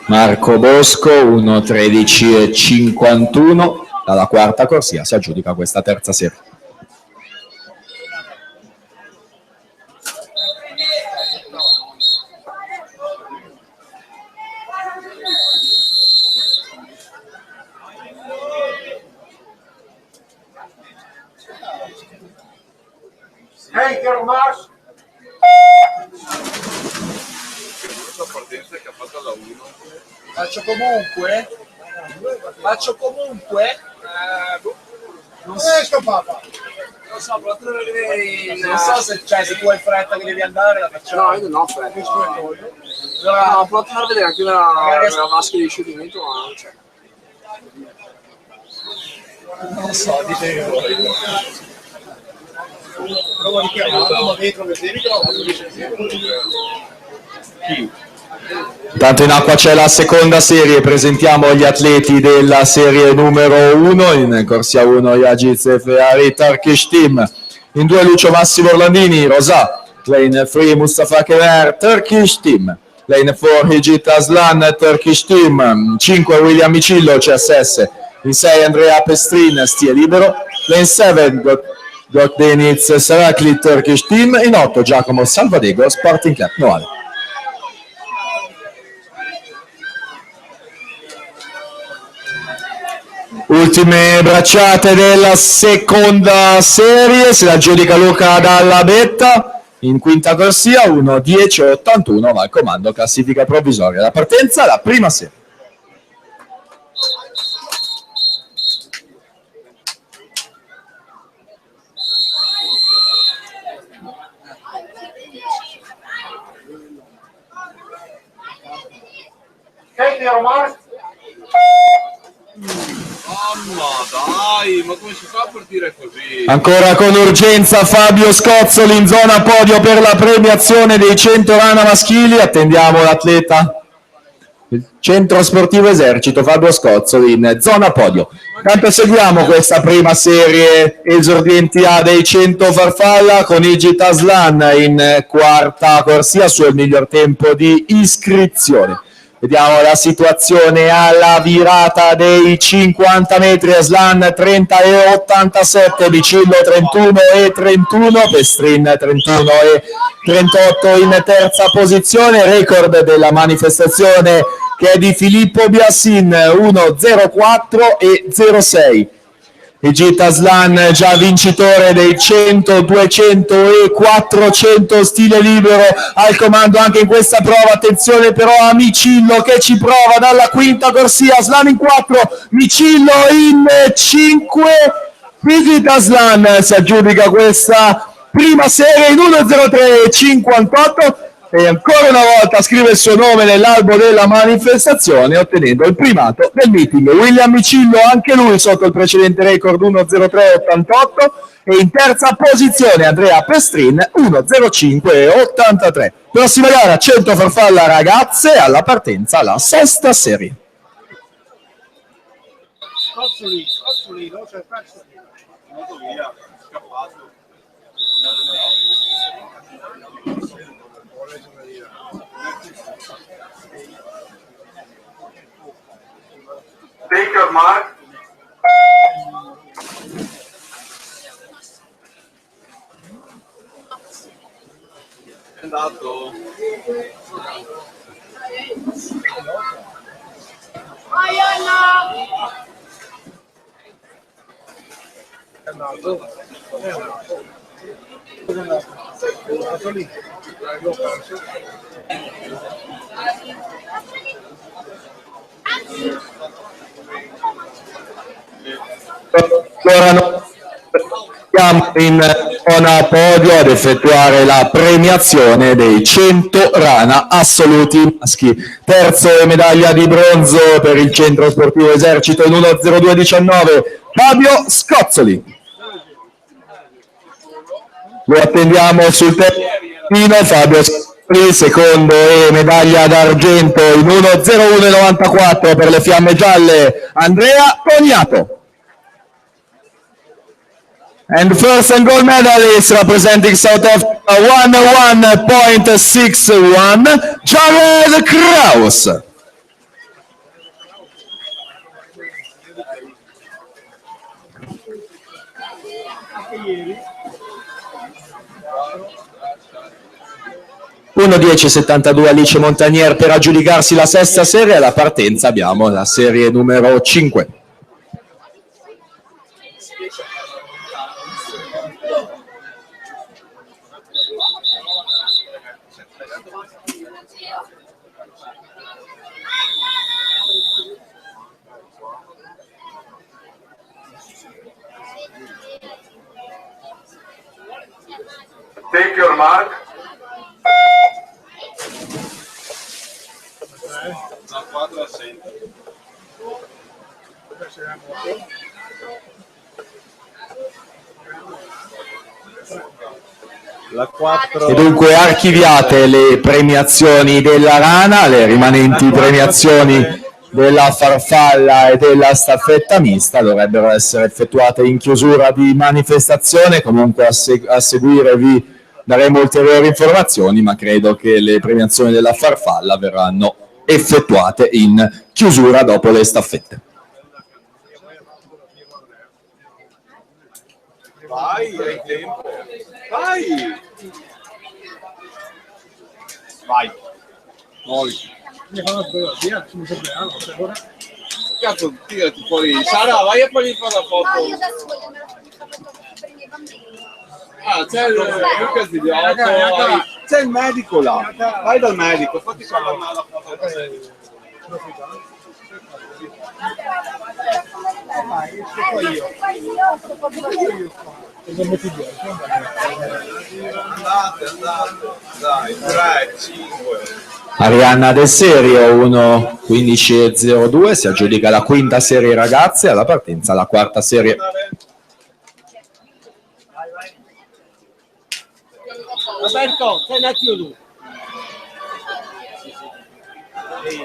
Marco Bosco 1:13:51 dalla quarta corsia si aggiudica questa terza serie. Hey, Germas! Questa partenza che ha fatto alla 1. Faccio comunque? Non riesco, papà. Non so, però tu devi vedere non so se tu hai fretta che devi andare, la facciamo. No, io non ho fretta. Allora, No, provo a far vedere anche una maschera di scioglimento, ma non c'è. non so, dite voi. Provo a chiamarlo, ma dentro che devi Intanto in acqua c'è la seconda serie, presentiamo gli atleti della serie numero 1, in corsia 1 Yagiz Ferrari Turkish Team, in 2 Lucio Massimo Orlandini, Rosa, lane 3 Mustafa Kemer Turkish Team, lane 4 Higit Aslan Turkish Team, 5 William Micillo CSS, in 6 Andrea Pestrin Stia Libero, lane 7 Deniz Sarakli Turkish Team, in 8 Giacomo Salvadego Sporting Club Noale. Ultime bracciate della seconda serie, se la giudica Luca Dalla Betta in quinta corsia, 1:10:81 va al comando classifica provvisoria. La partenza, la prima serie. Mamma dai, ma come si fa a partire così? Ancora con urgenza Fabio Scozzoli in zona podio per la premiazione dei 100 rana maschili, attendiamo l'atleta il Centro Sportivo Esercito Fabio Scozzoli in zona podio. Intanto seguiamo questa prima serie esordienti A dei 100 farfalla con Higit Aslan in quarta corsia sul miglior tempo di iscrizione. Vediamo la situazione alla virata dei 50 metri, Aslan 30:87, Micillo 31:31, Pestrin 31:38 in terza posizione, record della manifestazione che è di Filippo Biassin 1:04:06. Higit Aslan già vincitore dei 100, 200 e 400 stile libero, al comando anche in questa prova. Attenzione però a Micillo che ci prova dalla quinta corsia, Aslan in 4, Micillo in 5, Higit Aslan si aggiudica questa prima serie in 1:03:58 e ancora una volta scrive il suo nome nell'albo della manifestazione, ottenendo il primato del meeting. William Micillo, anche lui sotto il precedente record 1:03:88, e in terza posizione Andrea Pestrin 1:05:83. Prossima gara 100 farfalla ragazze, alla partenza la sesta serie. Scozzoli, no? C'è perso. Via, scappato. Take your mark. È andato. Allora siamo in zona podio ad effettuare la premiazione dei 100 rana assoluti maschi. Terzo medaglia di bronzo per il Centro Sportivo Esercito in 1:02:19 Fabio Scozzoli. Lo attendiamo sul terreno Fabio Scozzoli, secondo e medaglia d'argento in 1:01:94 per le fiamme gialle Andrea Cognato. And first and gold medalist representing South Africa 1:01:61 Jared Kraus. 1-10-72 Alice Montagnier per aggiudicarsi la sesta serie. Alla partenza abbiamo la serie numero 5. Take your mark. Da 4 a 6. La 4. E dunque archiviate le premiazioni della rana, le rimanenti premiazioni della farfalla e della staffetta mista dovrebbero essere effettuate in chiusura di manifestazione. Comunque a seguire vi daremo ulteriori informazioni, ma credo che le premiazioni della farfalla verranno effettuate in chiusura dopo le staffette. Vai, hai tempo. Vai. Vai. Muoviti. Cazzo, tirati fuori. Sara, vai a fargli fare la No, foto. io adesso voglio andare a prendere i bambini. Ah, c'è il Luca Zigliotto. C'è il medico là. Vai dal medico, fatti fare la foto. Andate. Dai, 3, 5. Arianna del Serio 1-15-02 si aggiudica la quinta serie ragazze, alla partenza la quarta serie. Roberto, sei un attimo tu.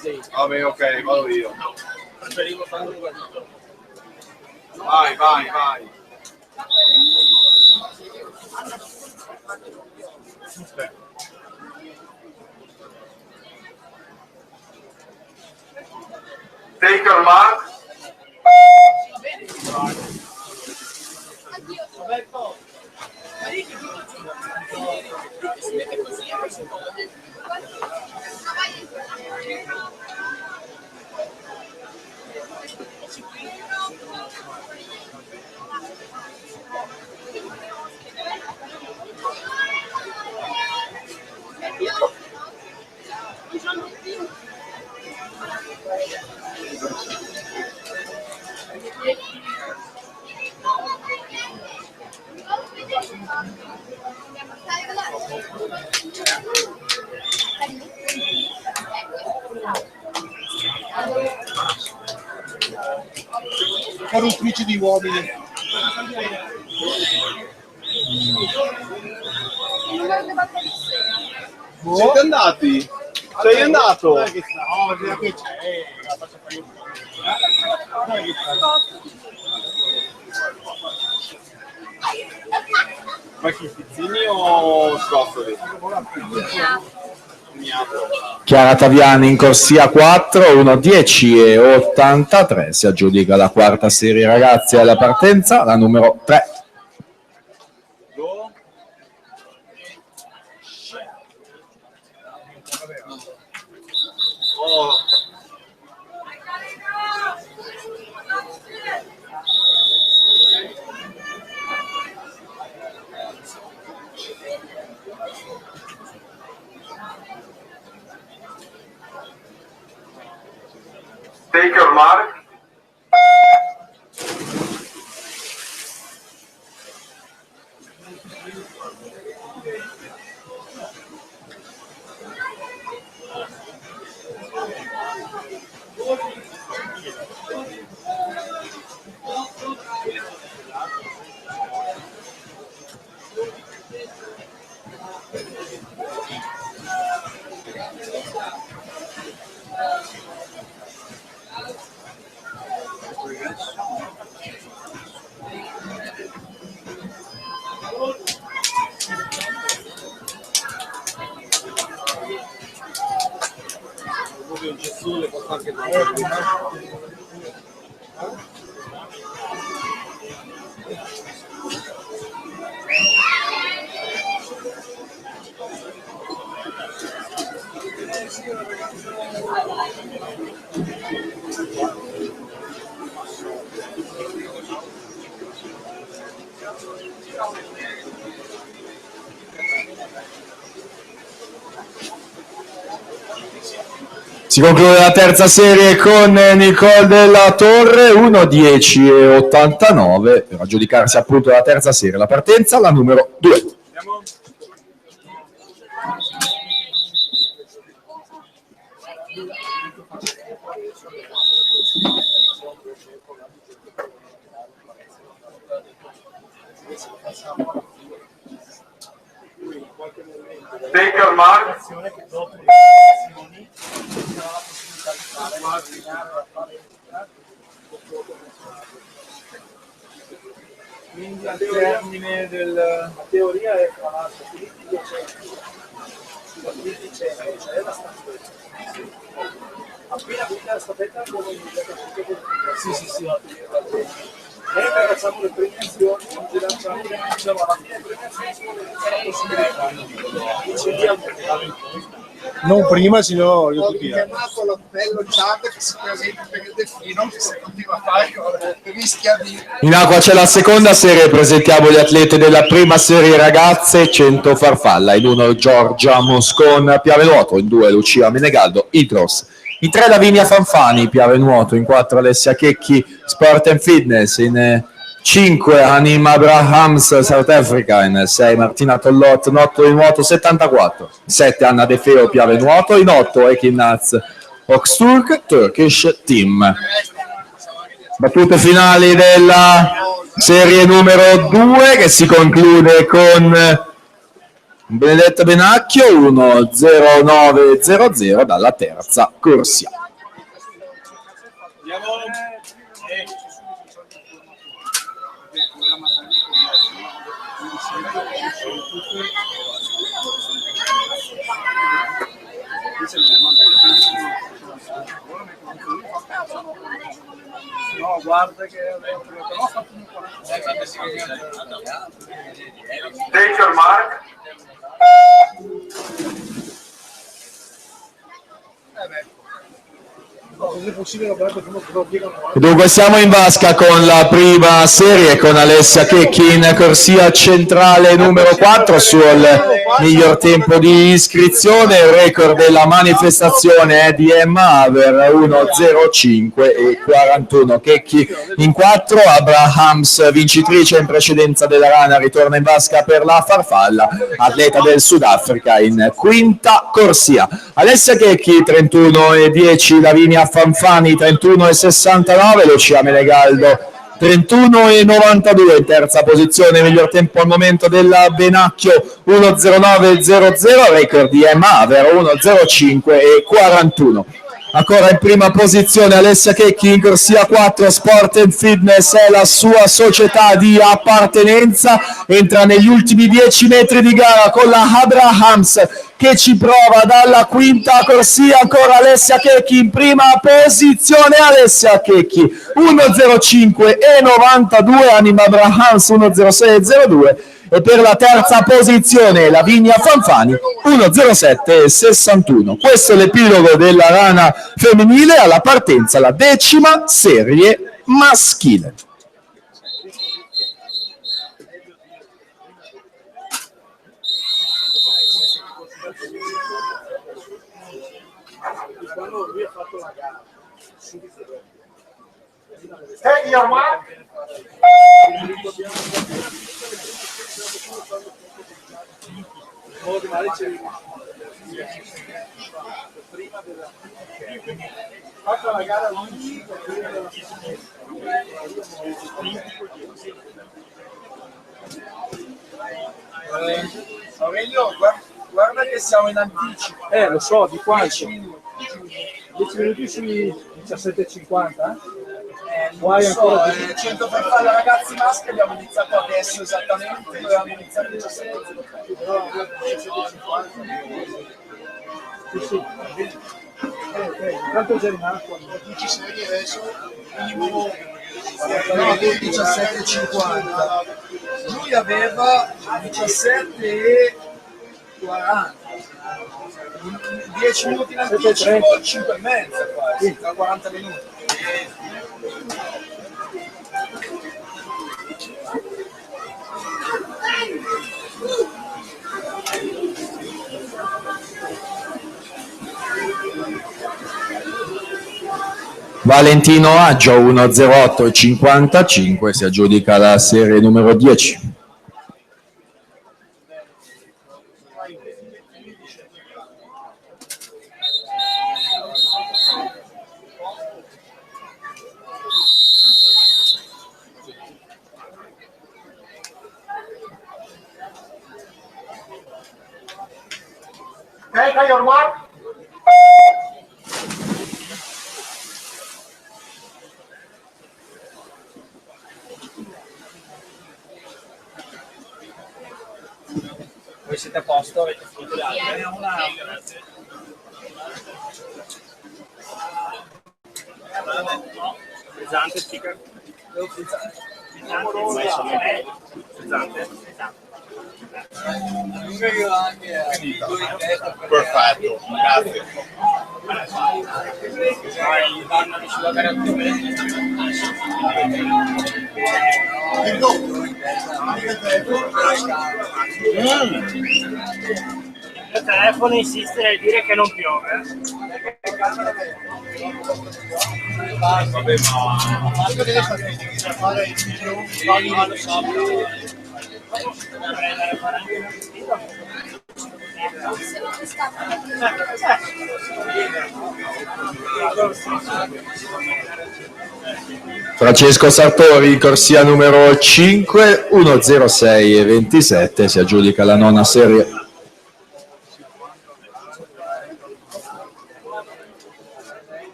Sì. Vabbè, ok, vado io. Preferivo farlo quello. Vai. Take your mark. Roberto. Corruttrici di uomini. Siete andati? Sei andato? Ma chi, Pizzini o Scoffoli? Chiara Taviani in corsia 4, 1-10-83 si aggiudica la quarta serie ragazzi alla partenza, la numero 3. Take your mark. Si conclude la terza serie con Nicole della Torre, 1:10:89 per aggiudicarsi appunto la terza serie. La partenza, la numero 2. Take your mark. Quindi al termine della teoria è appena finita la staffetta sì facciamo le premiazioni diciamo alla fine Non prima, sino io Ho tutti. chiamato l'appello Chad che si presenta per il delfino, che se continua a fare rischia di... In acqua c'è la seconda serie, presentiamo gli atleti della prima serie ragazze, 100 farfalla, in 1 Giorgia Moscon, Piave Nuoto, in 2 Lucia Menegaldo, Idros, in 3 Lavinia Fanfani, Piave Nuoto, in 4 Alessia Checchi, Sport and Fitness, in 5 Anim Abrahams, South Africa, in 6 Martina Tollot, Notto di Nuoto 74, 7 Anna De Feo, Piave Nuoto, in 8 Ekin Naz, Oxturk, Turkish Team. Battute finali della serie numero 2 che si conclude con Benedetta Benacchio 1:09:00 dalla terza corsia. no guarda che Take your mark. se è possibile E dunque siamo in vasca con la prima serie con Alessia Checchi in corsia centrale numero 4 sul miglior tempo di iscrizione. Il record della manifestazione è di Emma Haver 1:05:41. Checchi in 4, Abrahams vincitrice in precedenza della rana ritorna in vasca per la farfalla, atleta del Sudafrica in quinta corsia. Alessia Checchi 31:10, Lavinia Fanfani 31:69, Lucia Menegaldo 31:92 in terza posizione, miglior tempo al momento della Benacchio 1:09:00, record di Emma Haver 1:05:41. Ancora in prima posizione Alessia Checchi in corsia 4, Sport and Fitness è la sua società di appartenenza, entra negli ultimi 10 metri di gara con la Abrahams che ci prova dalla quinta corsia. Ancora Alessia Checchi in prima posizione, Alessia Checchi 1:05:92, Anima Abrahams 1:06:02 e per la terza posizione Lavinia Fanfani 1:07:61. Questo è l'epilogo della rana femminile, alla partenza la 10ª serie maschile. Take your mark. fatta la gara Aurelio, guarda che siamo in anticipo. Lo so, di quanto? 10 minuti. 10 minuti sui 17:50? Non so, 100 per fare ragazzi maschi abbiamo iniziato adesso esattamente, dovevamo iniziare 17. Sì, sì. Tanto già in acqua. 10 serie adesso, minimo 17,50. Lui aveva 17,40. 10 minuti in anticipo, 5 e mezza quasi, da 40 minuti. Valentino Aggio 1:08:55 si aggiudica la serie numero 10. Take your mark. Voi siete a posto? Avete finito le altre? Pesante, chica. Perfetto, grazie. Il telefono insiste nel dire che non piove. Vabbè, ma deve fare il Francesco Sartori, corsia numero 5, 1:06:27 si aggiudica la nona serie.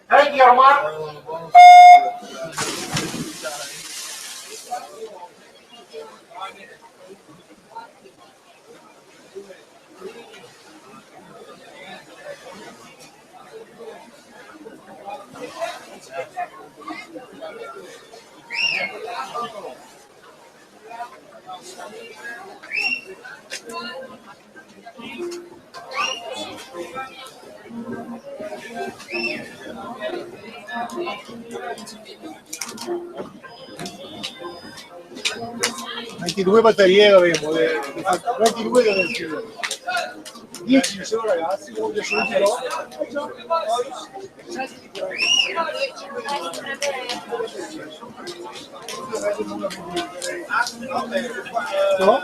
Take your mark. Due batterie avremo, 22 da 10 ci sono ragazzi, uno che sono no?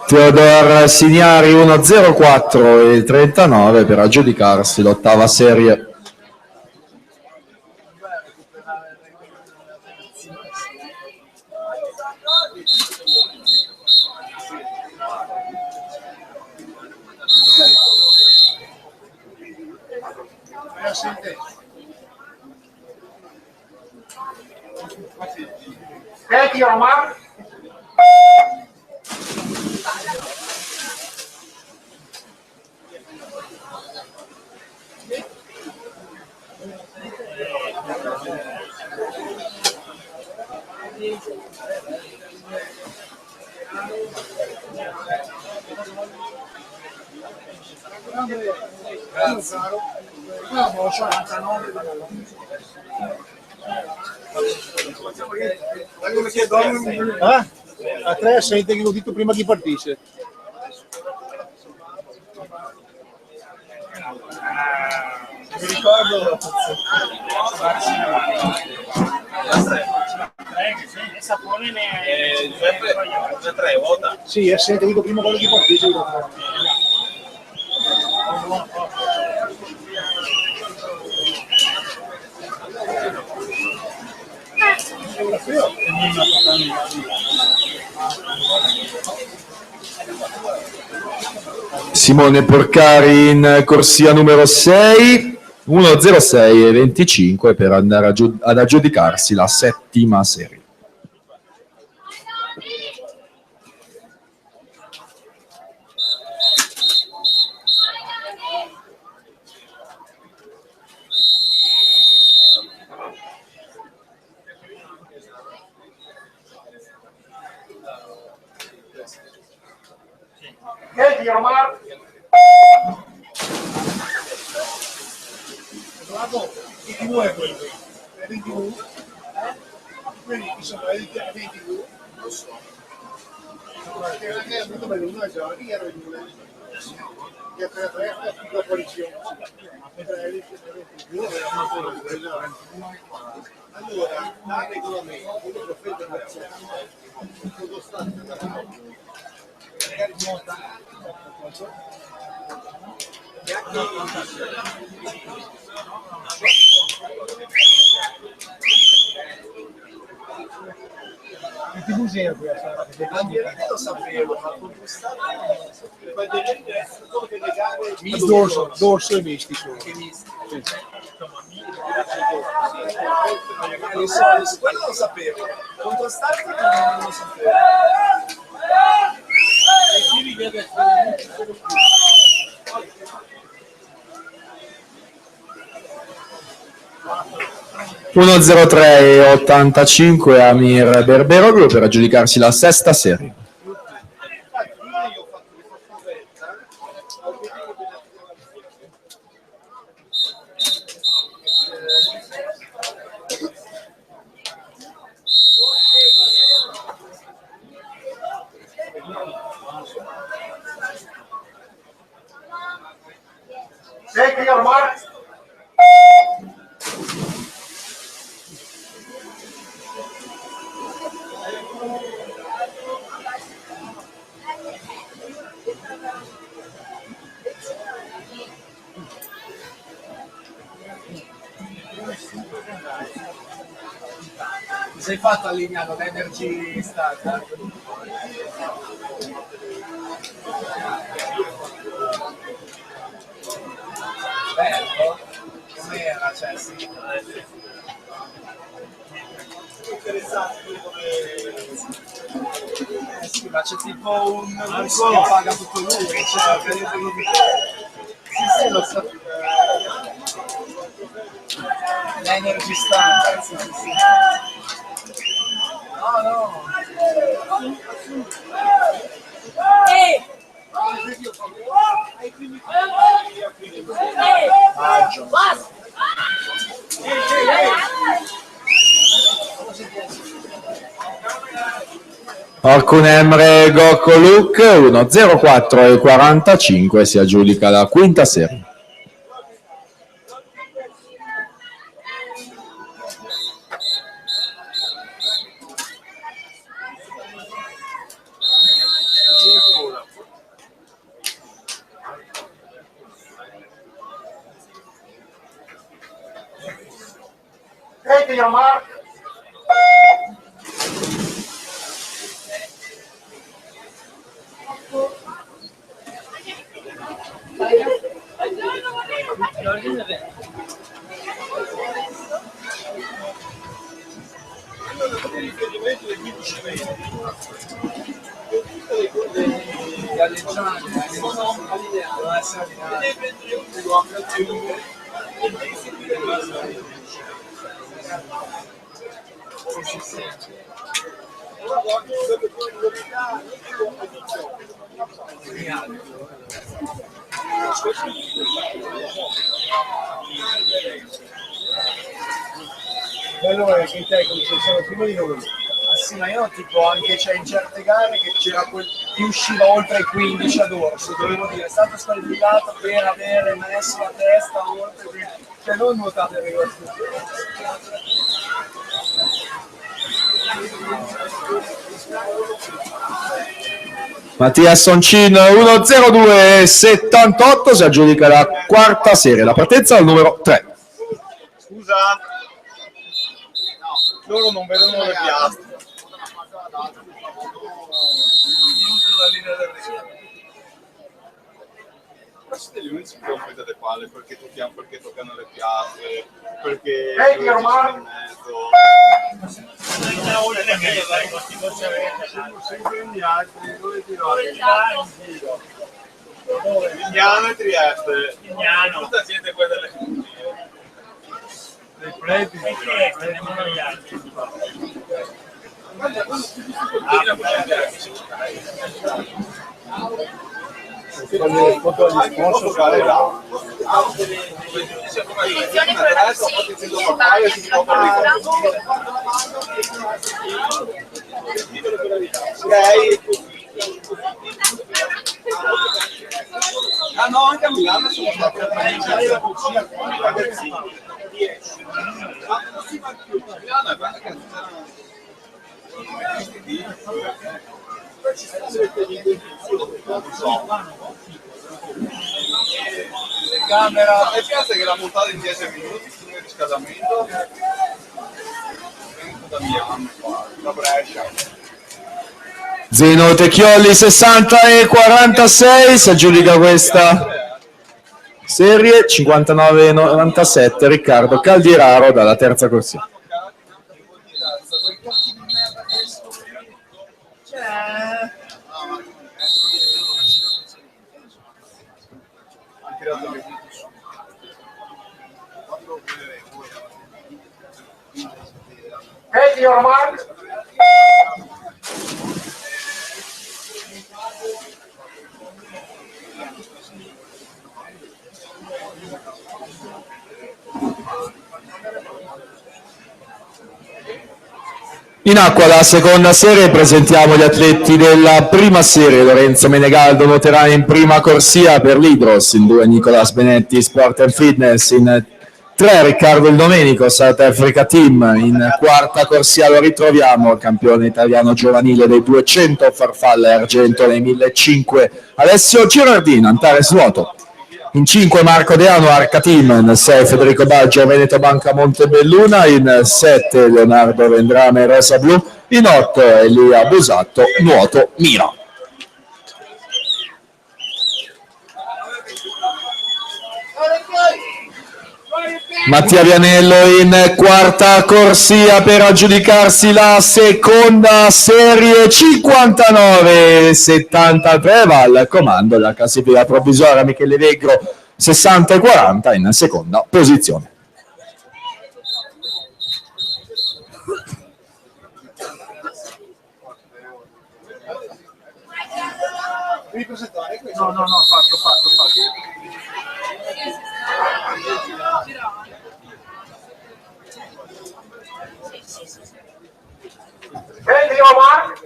Teodor Signari 1:04:39 per aggiudicarsi l'ottava serie. Take your mark. A 3 sente che l'ho detto prima che partisse. Mi ricordo Il sapone ne Giuseppe, 3 vota. sì, sente che prima quello che partisse. Simone Porcari in corsia numero 6, 1.06 e 25 per andare ad aggiudicarsi la settima serie. Take your mark. Guardo, 22 quelli. 22? Quelli che sono 22? Non so. Perché è molto bello, uno è già, lì era 22. Che è 3 è più la coalizione. Allora, il regolamento, quello che offende la cosa sta magari nota che museo questa? Lo sapevo, ma con quest'anno dorso e misti sono. Quello lo sapevo, contrastante non lo sapevo. 1.03.85 Amir Berberoglu per aggiudicarsi la sesta serie. Take your mark. Ti sei fatto allineato l'Energy Star? Bello, com'era, cioè sì. Sì, ma c'è tipo un corso che paga tutto lui, cioè per sì, lo so. L'Energy Star, sì. No. Orkun Emre Gokoluk 1.04.45 si aggiudica la quinta serie. Take your mark. Bello è che i tecnici sono prima di noi. Sì, ma io tipo anche in certe gare che c'era chi usciva oltre i 15 ad orso, dovevo dire, è stato squalificato per avere messo la testa oltre, cioè non nuotate le cose. Mattia Soncin 1.02.78 si aggiudica la quarta serie, la partenza al numero 3. Scusa, loro non vedono le piastre. sulla linea del ring. Questi degli unici che rompete le palle perché toccano le piazze, perché Hey, your man. sempre in altri, dove ti Indiano e Trieste. Tutta gente quella delle dei preti. Ah no, anche a Milano sono stato a mangiare la cucina con i ragazzini. Ma non si va più, Milano è camera e piazza che l'ha montata in 10 minuti sul riscaldamento da Milano, da Brescia. Zeno Tecchiolli 60 e 46, si aggiudica questa serie 59 e 97 Riccardo Caldiraro dalla terza corsia. Take your mark. In acqua la seconda serie, presentiamo gli atleti della prima serie. Lorenzo Menegaldo nuoterà in prima corsia per l'Hydros, in 2 Nicolas Benetti Sport and Fitness, in 3 Riccardo Il Domenico South Africa Team, in quarta corsia lo ritroviamo il campione italiano giovanile dei 200 farfalle argento nei 1500 Alessio Girardino Antares Nuoto. In 5 Marco Deano Arca Team, in 6 Federico Baggio Veneto Banca Montebelluna, in 7 Leonardo Vendrame Rosa Blu, in 8 Elia Busatto Nuoto Mira. Mattia Vianello in quarta corsia per aggiudicarsi la seconda serie 59-73, va al comando della classifica provvisoria Michele Vegro 60 e 40 in seconda posizione. No, fatto. Take your mark.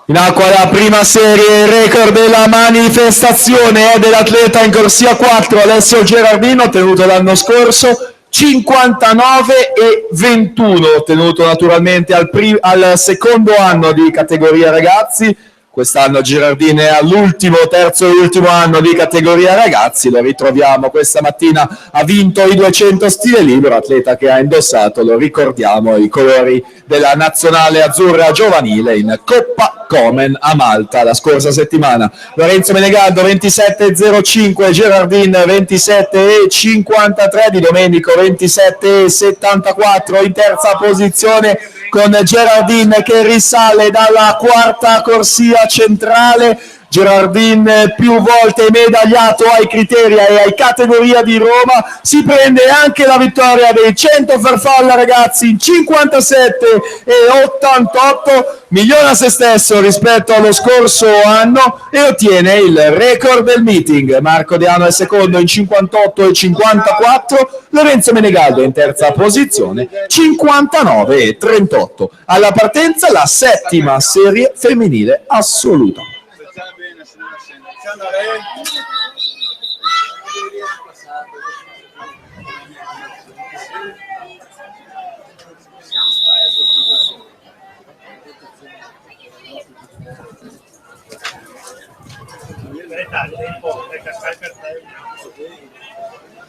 In acqua la prima serie, il record della manifestazione è dell'atleta in corsia 4 Alessio Gerardino, ottenuto l'anno scorso 59 e 21, ottenuto naturalmente al secondo anno di categoria ragazzi. Quest'anno Girardini è all'ultimo, terzo e ultimo anno di categoria ragazzi, lo ritroviamo questa mattina, ha vinto i 200 stile libero, atleta che ha indossato, lo ricordiamo, i colori della nazionale azzurra giovanile in Coppa Komen a Malta la scorsa settimana. Lorenzo Menegaldo 27,05, Girardin 27,53, Di Domenico 27,74 in terza posizione, con Girardin che risale dalla quarta corsia centrale. Girardin più volte medagliato ai criteri e ai categoria di Roma, si prende anche la vittoria dei 100 farfalla ragazzi in 57 e 88, migliora se stesso rispetto allo scorso anno e ottiene il record del meeting. Marco Deano è secondo in 58 e 54, Lorenzo Menegaldo in terza posizione 59 e 38. Alla partenza la settima serie femminile assoluta.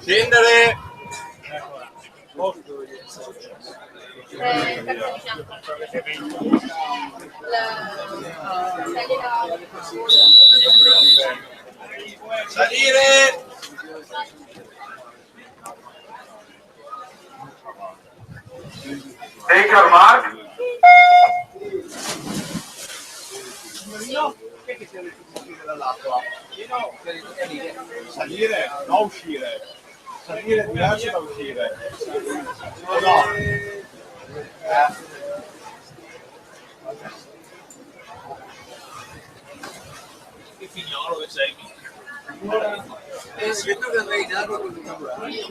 Scendere. Salire! Take your mark. Salire, non uscire. Salire è diverso da uscire. No. Che figliolo che sei? Si vede che andrei in acqua con il cambiare.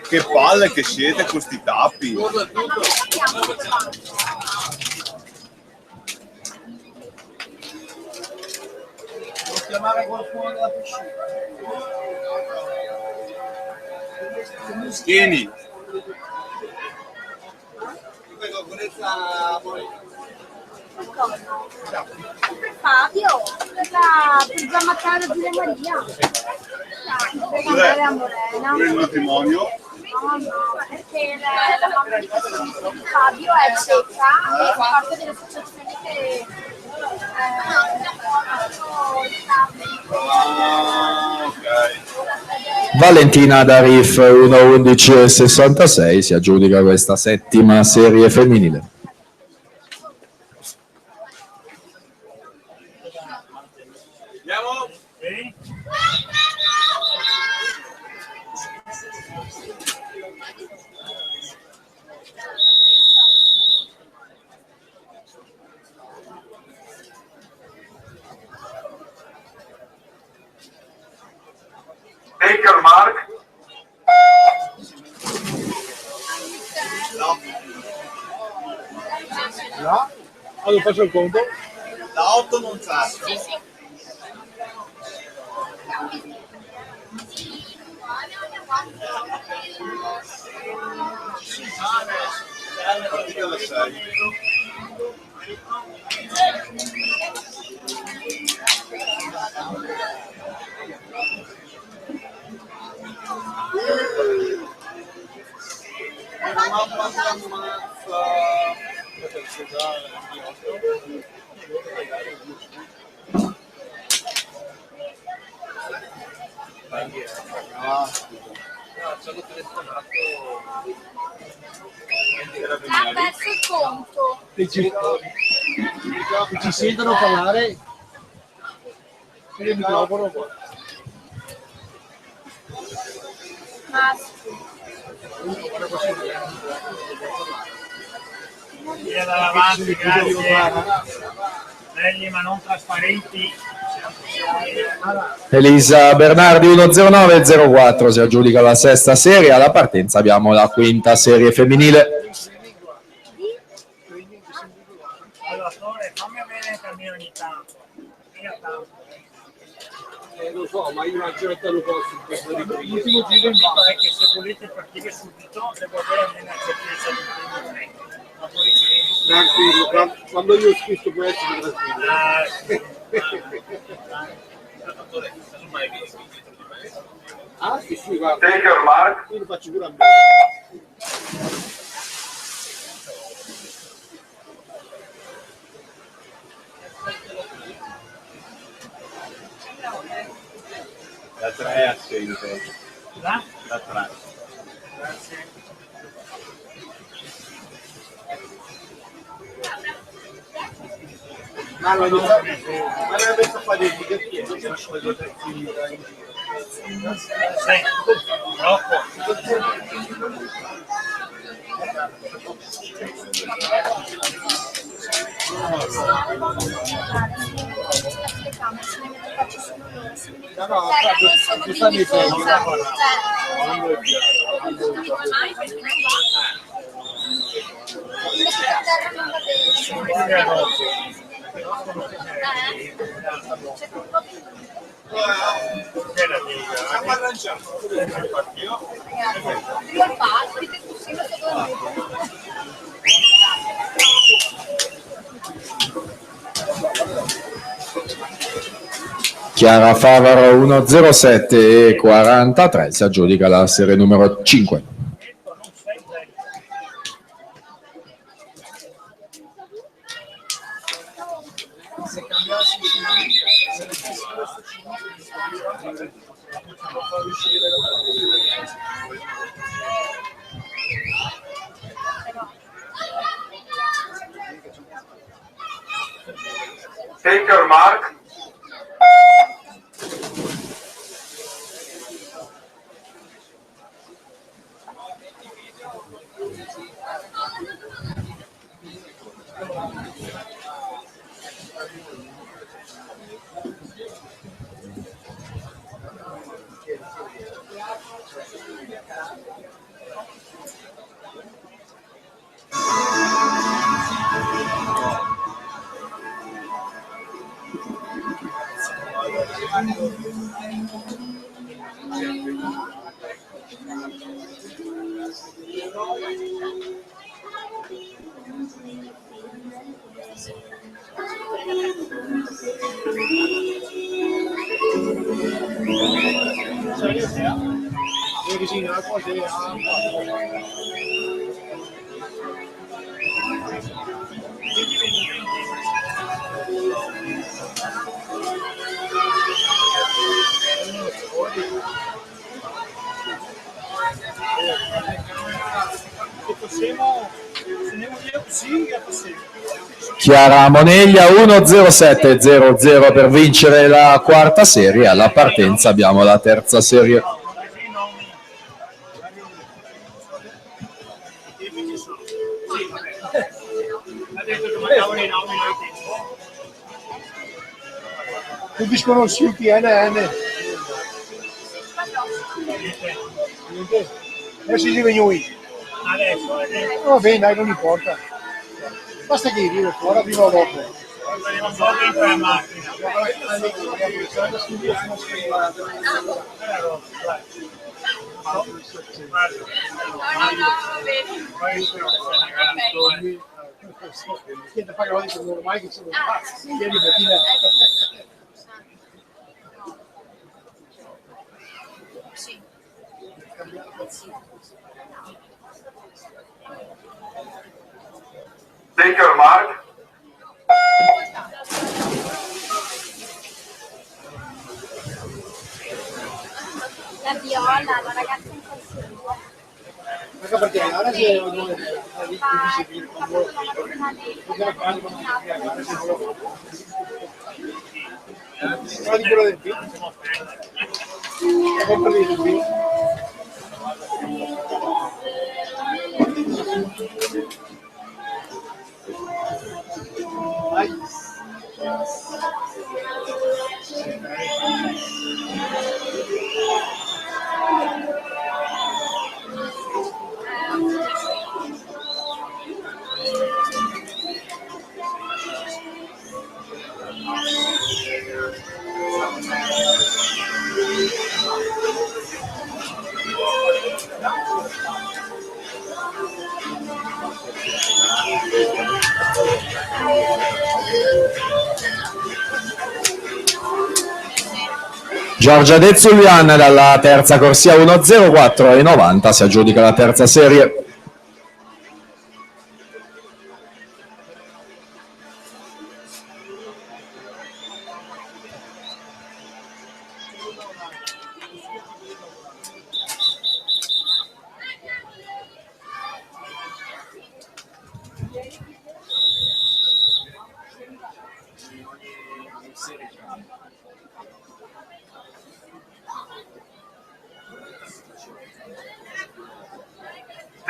Che palle che siete con sti tappi. Devo chiamare qualcuno della piscina. Tieni. Fabio, per ammazzare Giulia Maria. Per andare a Morena. Per il matrimonio. No, perché la mamma di Fabio è cieca e fa parte dell'associazione che Valentina Darif 1:11:66 si aggiudica questa settima serie femminile. Andiamo? Sì? Take your mark. No? Allora faccio il conto. Da 8 non sa. Partita da 6. ha perso il conto. Ci sentono parlare per il microfono qua. Maschi. Via davanti, grazie. Belli ma non trasparenti. Elisa Bernardi 1:09:04 si aggiudica la sesta serie. Alla partenza abbiamo la quinta serie femminile. Allora, Tore, fammi avere per me ogni tanto. Io tanto. Lo so, ma io non ce l'ho un po' su questo di qui. L'ultimo giro invito è che se volete partire subito devo avere almeno la certezza di primo momento. Ma poi Tranquillo, quando io ho scritto può essere tranquillo. Ah sì, sì, guarda. Take your mark. Io lo faccio pure a me. Da 3 a 6. là? Da 3. Grazie. Ma non lo so. Ma non avete fatto il bigliettino. Sì, troppo. Chiara Favaro 107 e 43 si aggiudica la serie numero 5. Se cambiassi se mettessi questo 5 non fa riuscire Take your mark. vicino alla cosa Chiara Moneglia 1-07-0-0 per vincere la quarta serie. Alla partenza abbiamo la terza serie. tutti sconosciuti NN. Adesso ci vengo io. Va bene, dai, non importa. Basta che arrivo fuori prima o dopo. Ormai che sono pazzi, ieri mattina. Take your mark. La viola, la ragazza in consiglio. Anche perché ora se non di quello del film. Giorgia De Zulian dalla terza corsia 1-0-4 e 90 si aggiudica la terza serie.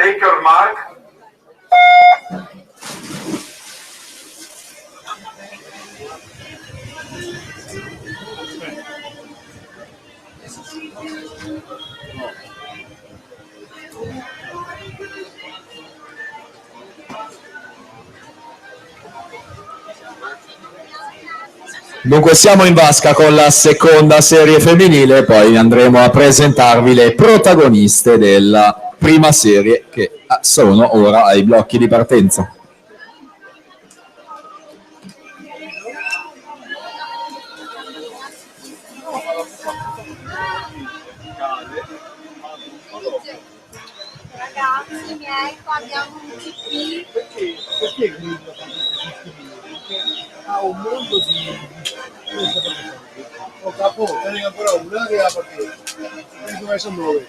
Take your mark. Dunque siamo in vasca con la seconda serie femminile, poi andremo a presentarvi le protagoniste della prima serie che sono ora ai blocchi di partenza. Ragazzi miei, qua abbiamo un GP. Perché Grillo fa questi film? Perché ha un mondo di... Oh capo, tieni ancora una che la partita. E come sono 9.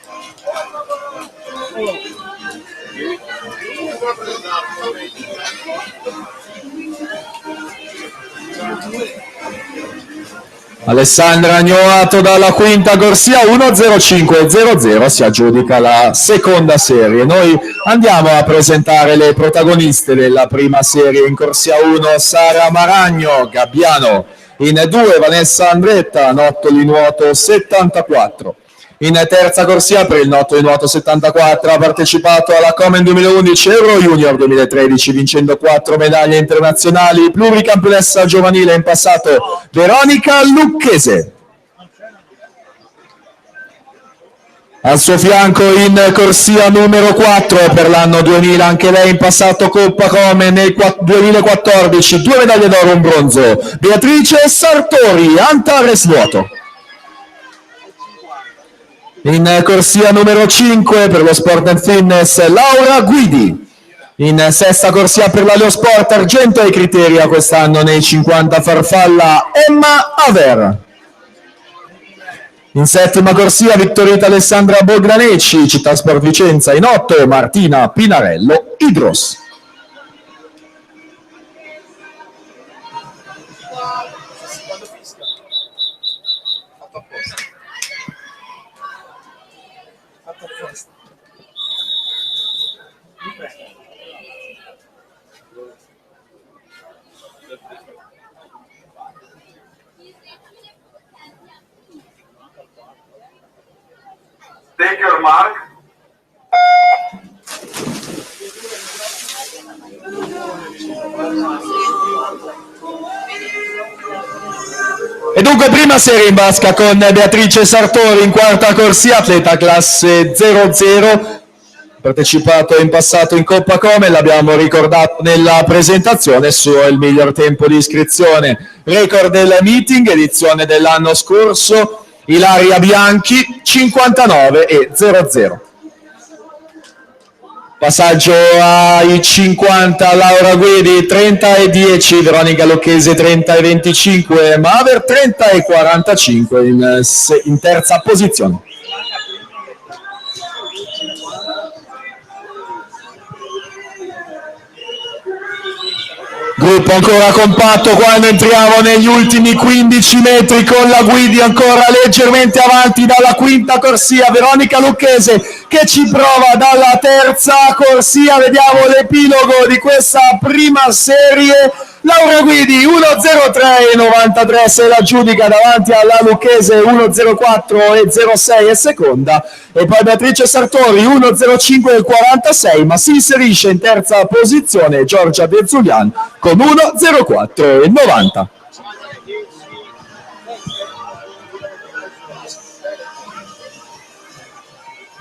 Alessandra Agnoato dalla quinta corsia 1.05.00 si aggiudica la seconda serie. Noi andiamo a presentare le protagoniste della prima serie. In corsia 1 Sara Maragno, Gabbiano. In 2 Vanessa Andretta, Nottoli nuoto 74. In terza corsia per il Notto di nuoto 74 ha partecipato alla Comen 2011 Euro Junior 2013 vincendo 4 medaglie internazionali, pluricampionessa giovanile in passato Veronica Lucchese. Al suo fianco in corsia numero 4 per l'anno 2000 anche lei in passato Coppa Comen nel 2014, 2 medaglie d'oro e un bronzo, Beatrice Sartori, Antares nuoto. In corsia numero 5 per lo Sport and Fitness Laura Guidi. In sesta corsia per la Leo Sport argento ai Criteria quest'anno nei 50 farfalla Emma Aver. In settima corsia Vittorita Alessandra Bograneci, Città Sport Vicenza. In 8 Martina Pinarello Idros. Take your mark. E dunque prima serie in basca con Beatrice Sartori in quarta corsia, atleta classe 00, partecipato in passato in Coppa Come, l'abbiamo ricordato nella presentazione, su il miglior tempo di iscrizione, record del meeting, edizione dell'anno scorso, Ilaria Bianchi 59,00. Passaggio ai 50 Laura Guidi 30,10, Veronica Lucchese 30,25, Maver 30,45 in terza posizione. Gruppo ancora compatto quando entriamo negli ultimi 15 metri con la Guidi ancora leggermente avanti dalla quinta corsia, Veronica Lucchese che ci prova dalla terza corsia, vediamo l'epilogo di questa prima serie, Laura Guidi 1.03,93 se la giudica davanti alla Lucchese 1.04,06 è seconda e poi Beatrice Sartori 1.05,46 ma si inserisce in terza posizione Giorgia De Zulian con 1.04,90.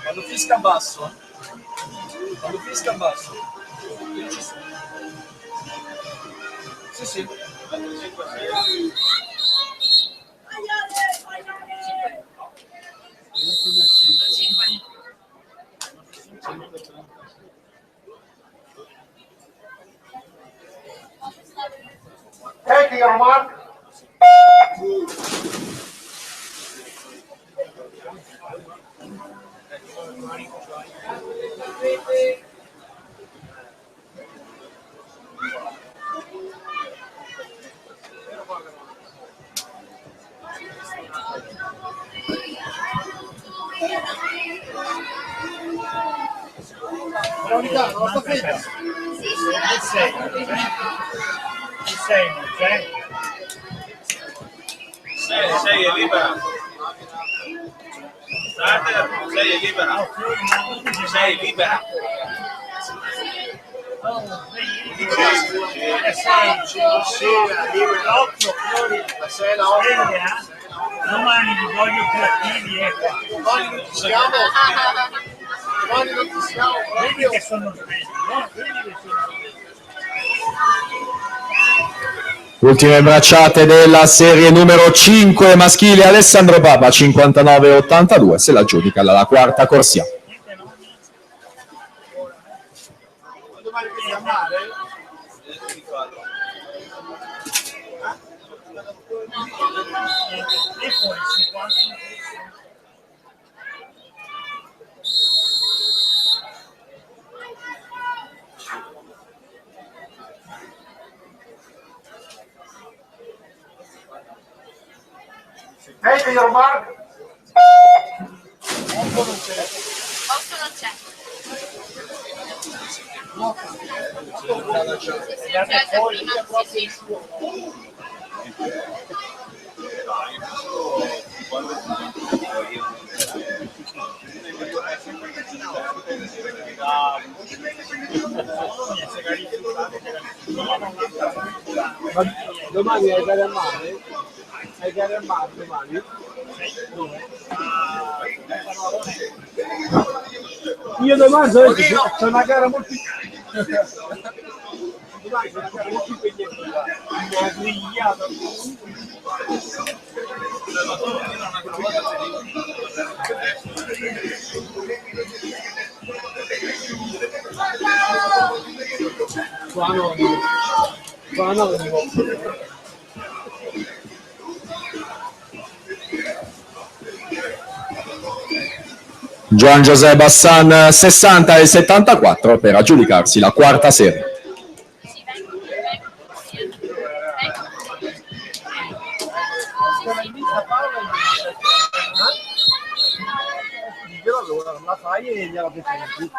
Quando fisca basso. Quando fisca basso. Sì, sì. Take your mark. Veronica, non sta fredda. Chi sei? Chi sei? Sei è libera. Sei è libera. Sei libera. Domani vi voglio più attivi, ecco. Domani non ci siamo. Domani non ci siamo. Vedi che sono svegli, no? Vedi che sono svegli. Ultime bracciate della serie numero 5 maschile, Alessandro Papa 59,82 se la giudica la quarta corsia. e poi 50 in Take your mark. Posto non c'è. Sì, sì. Ma domani hai gare a mare? Hai gare a mare domani? Io domani c'è una gara molto impegnativa, una grigliata. Qua no. Juan José Bassan 60 e 74 per aggiudicarsi la quarta serie. La fai e gliela presenti.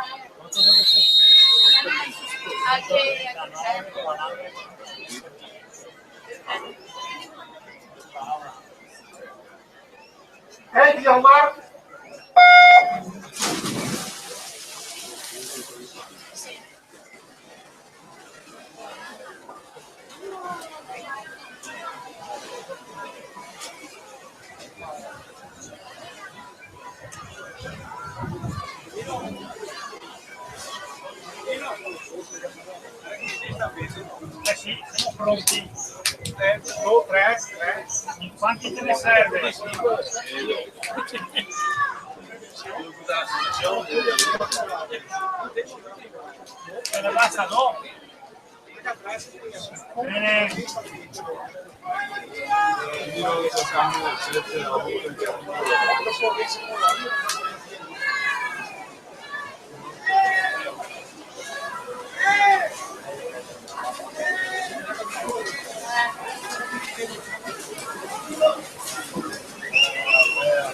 Take your mark. Sì, siamo pronti. 2, 3. Quanti te ne serve? Te ne basta, no? Bene.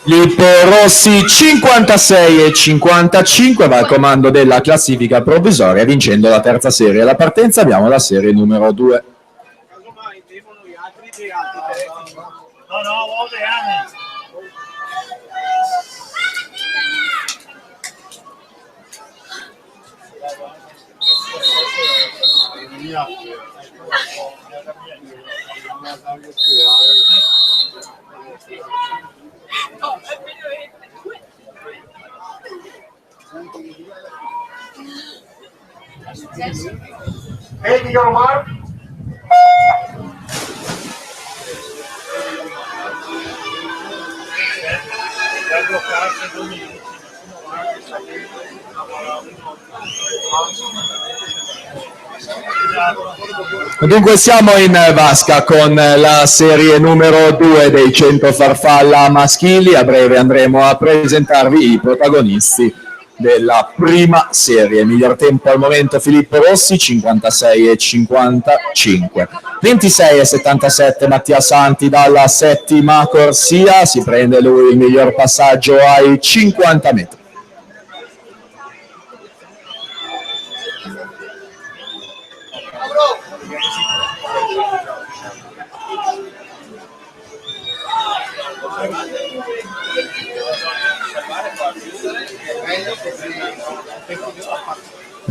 Filippo Rossi 56 e 55 va al comando della classifica provvisoria vincendo la terza serie. Alla partenza abbiamo la serie numero 2. Casomai devono gli altri dei altri. No, vuole anni. Take your mark. Per bloccarsi 2 minuti. Dunque siamo in vasca con la serie numero 2 dei 100 farfalla maschili. A breve andremo a presentarvi i protagonisti della prima serie. Miglior tempo al momento Filippo Rossi 56 e 55, 26 e 77 Mattia Santi dalla settima corsia, si prende lui il miglior passaggio ai 50 metri.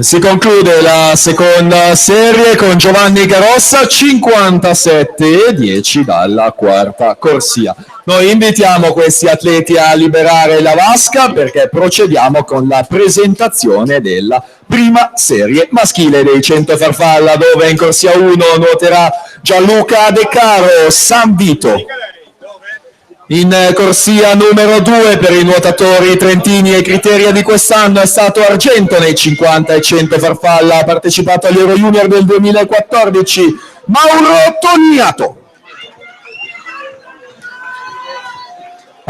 Si conclude la seconda serie con Giovanni Carossa 57 e 10 dalla quarta corsia. Noi invitiamo questi atleti a liberare la vasca perché procediamo con la presentazione della prima serie maschile dei 100 farfalla, dove in corsia 1 nuoterà Gianluca De Caro San Vito. In corsia numero 2 per i nuotatori trentini e criteria di quest'anno è stato argento nei 50 e 100 farfalla, ha partecipato agli Euro Junior del 2014, Mauro Toniato.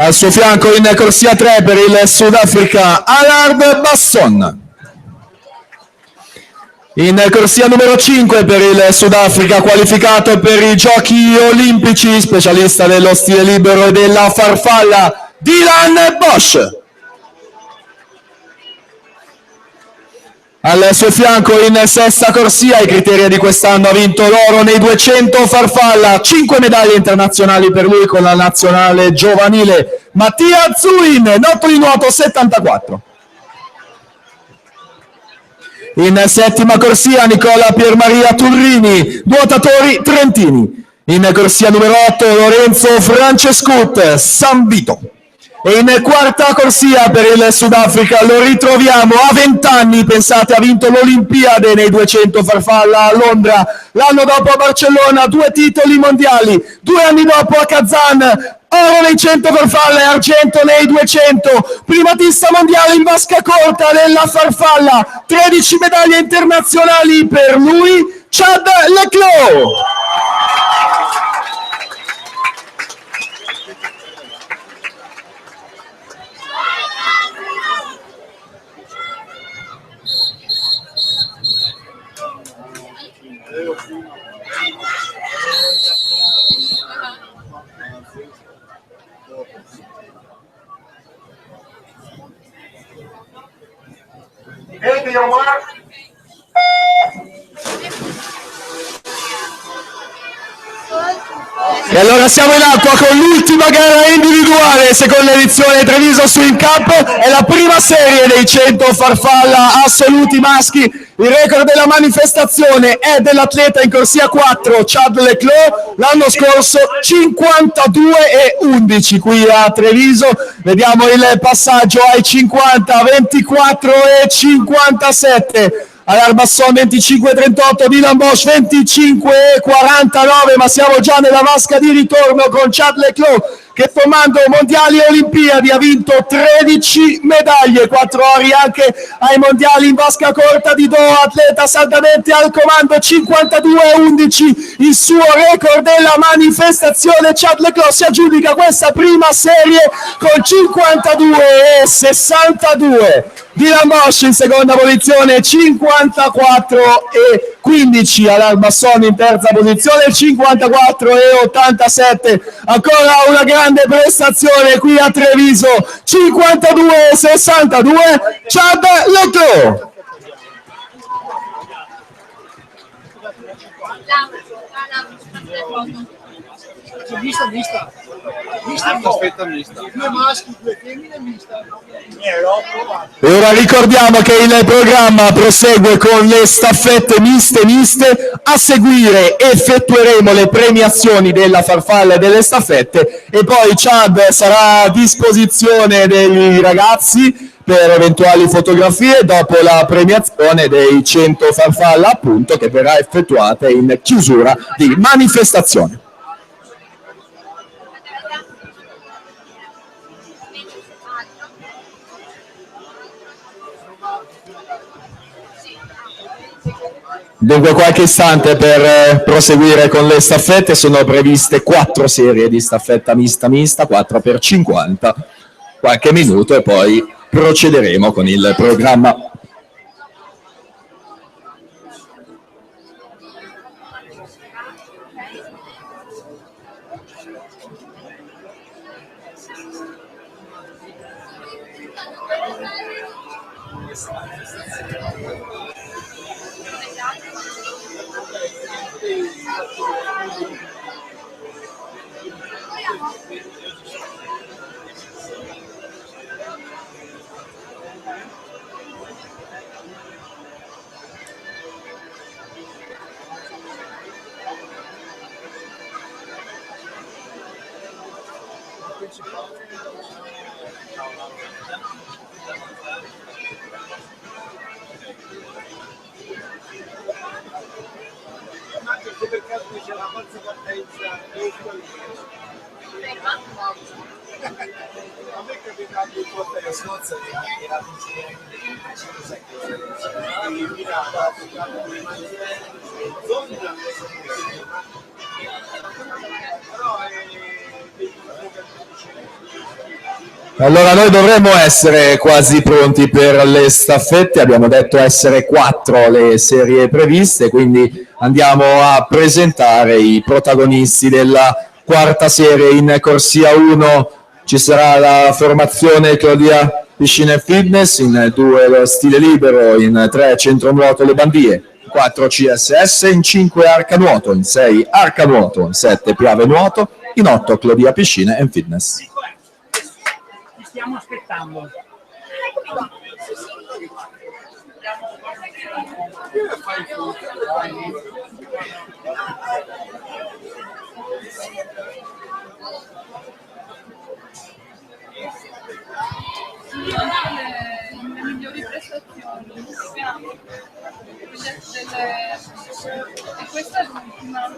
Al suo fianco in corsia 3 per il Sudafrica Allard Basson. In corsia numero 5 per il Sudafrica, qualificato per i Giochi Olimpici, specialista dello stile libero e della farfalla, Dylan Bosch. Al suo fianco in sesta corsia, i criteri di quest'anno, ha vinto l'oro nei 200 farfalla, 5 medaglie internazionali per lui con la nazionale giovanile, Mattia Zuin, noto di nuoto 74. In settima corsia Nicola Piermaria Turrini, nuotatori trentini. In corsia numero 8 Lorenzo Francescut, San Vito. E in quarta corsia per il Sudafrica lo ritroviamo a 20 anni, pensate, ha vinto l'Olimpiade nei 200 farfalla a Londra, l'anno dopo a Barcellona 2 titoli mondiali, 2 anni dopo a Kazan, oro nei 100 farfalla e argento nei 200, primatista mondiale in vasca corta nella farfalla, 13 medaglie internazionali per lui, Chad le Clos. Take your mark. E allora siamo in acqua con l'ultima gara individuale, seconda edizione Treviso Swim Cup, è la prima serie dei 100 farfalla assoluti maschi. Il record della manifestazione è dell'atleta in corsia 4, Chad le Clos, l'anno scorso 52,11 qui a Treviso. Vediamo il passaggio ai 50, 24 e 57. Allard Basson 25,38, Dylan Bosch 25,49, ma siamo già nella vasca di ritorno con Chad le Clos che formando mondiali e olimpiadi ha vinto 13 medaglie, 4 ori anche ai mondiali in vasca corta di Doha, atleta saldamente al comando, 52,11 il suo record della manifestazione. Chad le Clos si aggiudica questa prima serie con 52,62. Dylan Bosch in seconda posizione 54,15, Allard Basson in terza posizione 54,87. Ancora una grande prestazione qui a Treviso, 52,62, Chad le Clos. Mista. Aspetta, mista. 2 maschi, 2 femmine, mista. E ora ricordiamo che il programma prosegue con le staffette miste. A seguire effettueremo le premiazioni della farfalla e delle staffette e poi Chad sarà a disposizione dei ragazzi per eventuali fotografie dopo la premiazione dei 100 farfalla, appunto, che verrà effettuata in chiusura di manifestazione. Dunque qualche istante per proseguire con le staffette, sono previste 4 serie di staffetta mista, 4 per 50, qualche minuto e poi procederemo con il programma. Allora noi dovremmo essere quasi pronti per le staffette, abbiamo detto essere 4 le serie previste, quindi andiamo a presentare i protagonisti della quarta serie. In corsia 1 ci sarà la formazione Claudia Piscina e Fitness, in 2 lo stile libero, in 3 centro nuoto le Bandie, 4 CSS, in 5 arca nuoto, in 6 arca nuoto, in 7 piave nuoto, in 8 Claudia Piscina e Fitness. Ti stiamo aspettando. Le migliori prestazioni. E questa è l'ultima.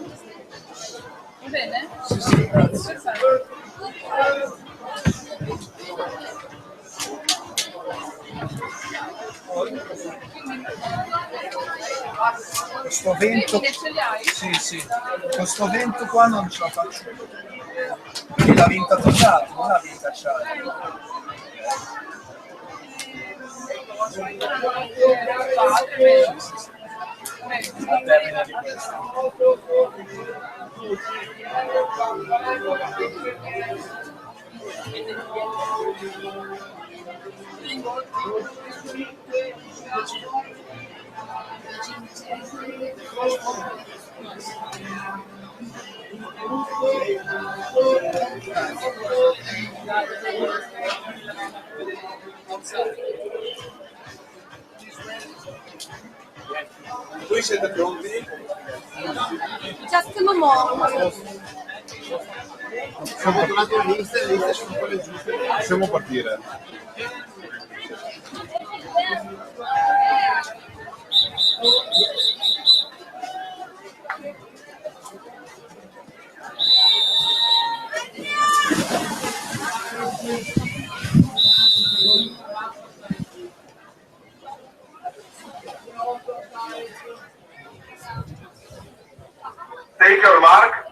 Va bene? Sì, sì, grazie. Perfetto. Questo vento, Ce li hai? sì, sì, questo vento qua non ce la faccio. Perché l'ha vinta Tosato, non l'ha vinta Ciali. Al termine di questo. Voi siete pronti? Già stiamo muovendo. Siamo tornati alle liste, le liste sono quelle giuste. Possiamo partire. Take your mark.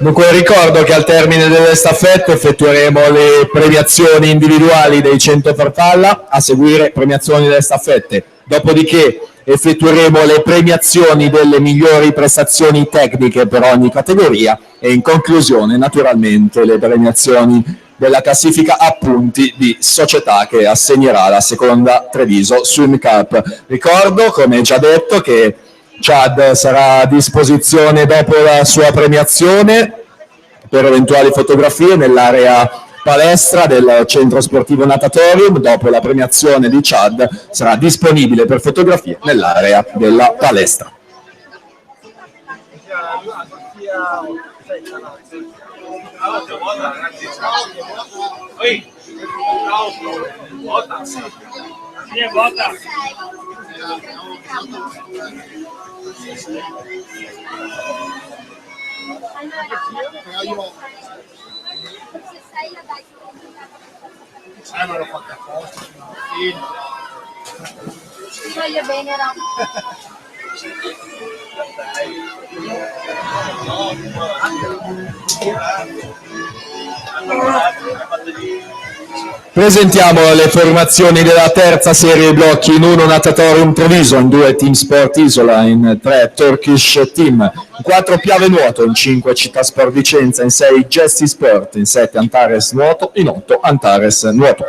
Dunque ricordo che al termine delle staffette effettueremo le premiazioni individuali dei 100 farfalla, a seguire premiazioni delle staffette, dopodiché effettueremo le premiazioni delle migliori prestazioni tecniche per ogni categoria e in conclusione naturalmente le premiazioni della classifica a punti di società che assegnerà la seconda Treviso Swim Cup. Ricordo, come già detto, che Chad sarà a disposizione dopo la sua premiazione per eventuali fotografie nell'area palestra del centro sportivo Natatorium. Dopo la premiazione di Chad sarà disponibile per fotografie nell'area della palestra. Vieni, vota. 6 non l'ho fatta apposta. Voglio bene, Ram. Presentiamo le formazioni della terza serie blocchi: in 1 Natatorium Treviso, in 2 Team Sport Isola, in 3 Turkish Team, in 4 Piave Nuoto, in 5 Città Sport Vicenza, in 6 Gesti Sport, in 7 Antares Nuoto, in 8 Antares Nuoto.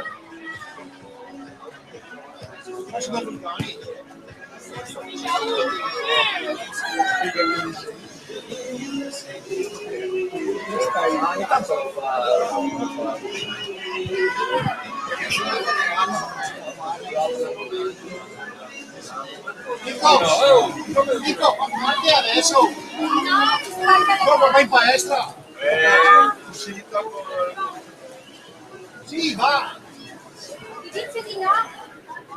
Nico, ma che adesso? Dopo vai in palestra? Sì, va!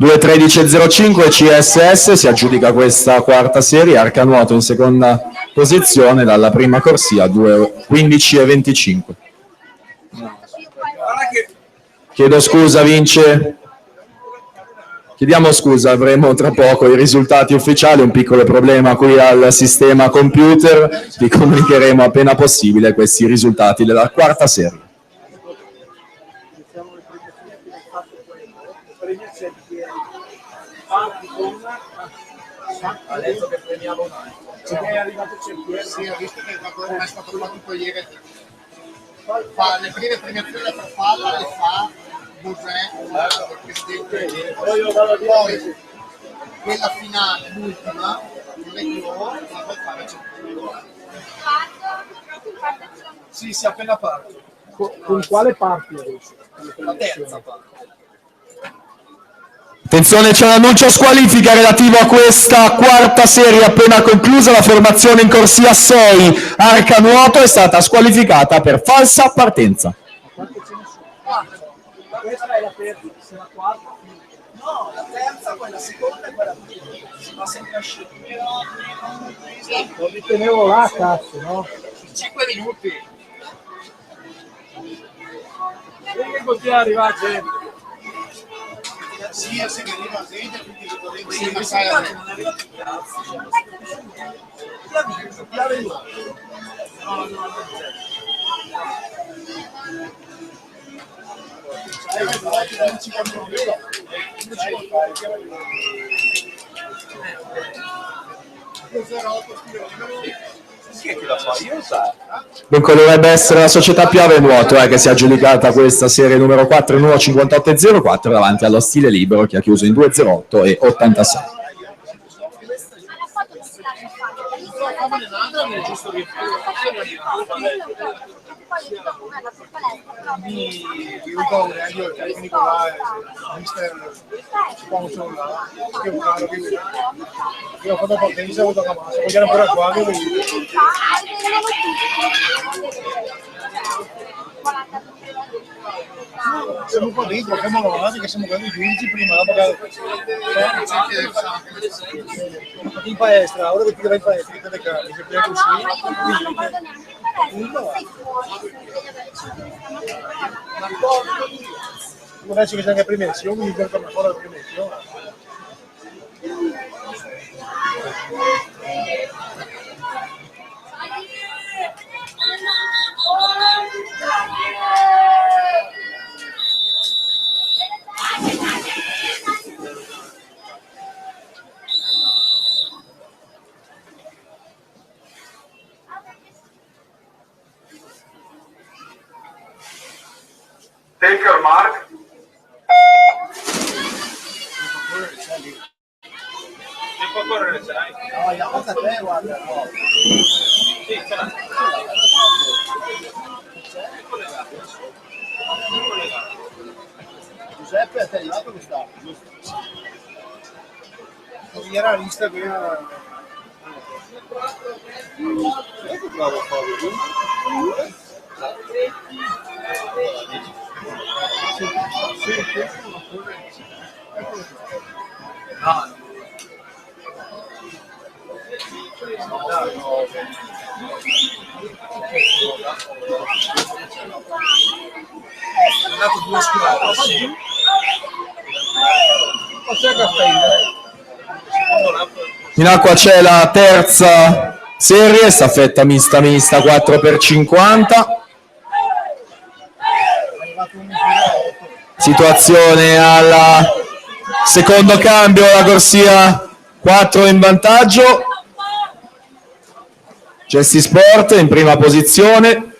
2:13:05 CSS si aggiudica questa quarta serie, Arca Nuoto in seconda posizione dalla prima corsia, 2:15:25. Chiedo scusa, Vince. Chiediamo scusa, avremo tra poco i risultati ufficiali, un piccolo problema qui al sistema computer, vi comunicheremo appena possibile questi risultati della quarta serie. Ha detto che premiamo un altro. È arrivato Cerchiere. Sì, ho visto che è stato fatto tutto ieri. Le prime premiazioni da farfalla le fa Bosè, il presidente. Poi io vado a dire Poi quella finale, l'ultima, non è più, ma poi fare Cerchiere. Sì, si è appena parto. Con quale parti adesso? La terza parte. Attenzione, c'è un annuncio squalifica relativo a questa quarta serie appena conclusa. La formazione in corsia 6 Arca Nuoto è stata squalificata per falsa partenza. Questa è la terza, se la quarta. No, la terza, poi la seconda e quella prima. Si va sempre a scegliere. Lo ritenevo là, cazzo, no? 5 minuti. Vedi che così arriva gente. Sì, se veniva gente, quindi dovevo Sì, passare ma a sai, non arriva più cazzo. Chi ha vinto? Chi ha venuto? No. Chi è che la fa? Io sa. Dunque dovrebbe essere la società Piave Nuoto che si è aggiudicata questa serie numero 4 in 1.58.04 davanti allo Stile Libero che ha chiuso in 2.08 e 86. di Udone, io il Nicolai, mister sponsor là, che è un caro che io ho fatto partenza, ho avuto la massa, poi era ancora qua, che siamo un po' dentro, siamo avanti, che siamo quelli giunti prima, in palestra, ora che ti vai in palestra, che te le cari, che prego adesso che c'è anche premiazione, mi dicono una cosa di premiazione. Take your mark. Non può correre, ce l'hai? No, io a te, guarda. Sì, ce l'hai. Giuseppe, a te è arrivato quest'anno, giusto? Non era la lista che era... Ecco bravo Fabio. È andato 2 squadre, sì. In acqua c'è la terza serie, staffetta mista 4x50. Situazione al secondo cambio, la corsia 4 in vantaggio. Gesti Sport in prima posizione.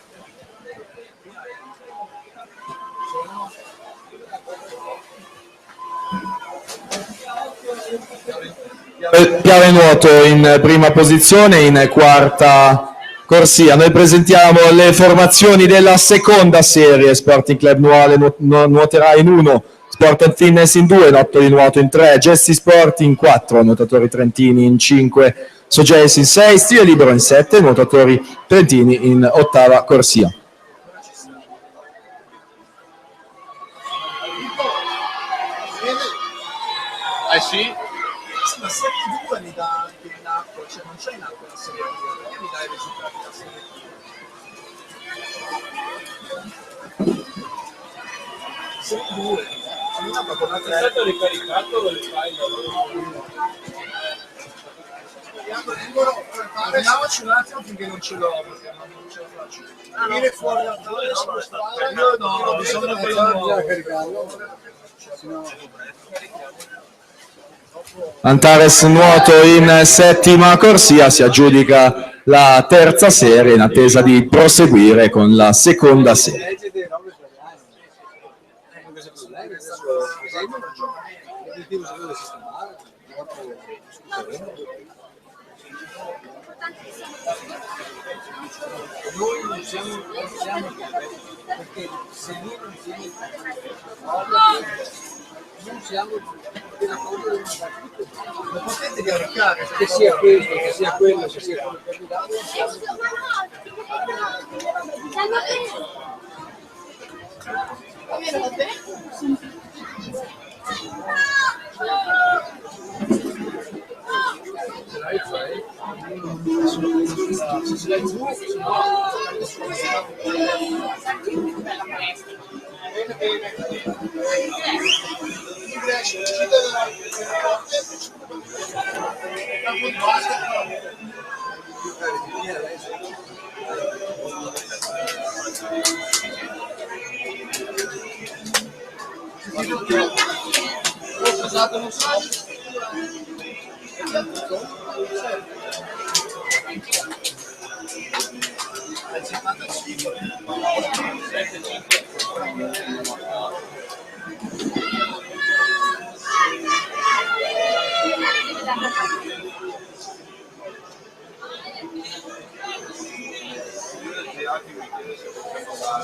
Piave Nuoto in prima posizione, in quarta corsia. Noi presentiamo le formazioni della seconda serie. Sporting Club Nuale nuoterà in 1, Sport and Fitness in 2, Lotto di Nuoto in 3, Gesti Sport in 4, Nuotatori Trentini in 5, Sogeis in 6, Stile Libero in 7, Nuotatori Trentini in ottava corsia. Sì? Ma se T2 mi dà anche in acqua, cioè non c'è in acqua la serie 2, perché mi dà i risultati della serie 2? Serie 2. È stato ricaricato il file. Andiamoci un attimo finché non ce l'ho, perché non ce la faccio. Viene fuori dal tavolo, io no, ho bisogno di Antares Nuoto in settima corsia si aggiudica la terza serie in attesa di proseguire con la seconda serie. Noi non siamo perché se noi non siamo della paura di lo potete caricare, che sia questo, che sia quello, che sia quello candidato,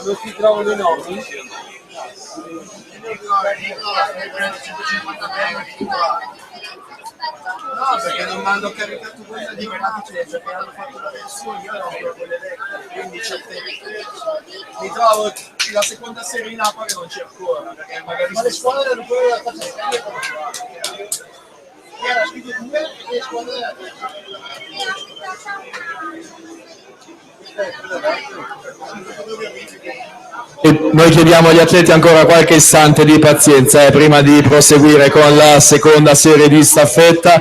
Non si trovano i nomi? No, perché non mi hanno caricato quella di Grazie, perché hanno fatto la versione, io ero ancora quelle vecchie, quindi c'è il tempo. Mi trovo la seconda serie in acqua che non c'è ancora, perché magari... Ma le squadre erano quelle della terza serie? Era scritto 2 e le squadre della terza. E noi chiediamo agli atleti ancora qualche istante di pazienza prima di proseguire con la seconda serie di staffetta.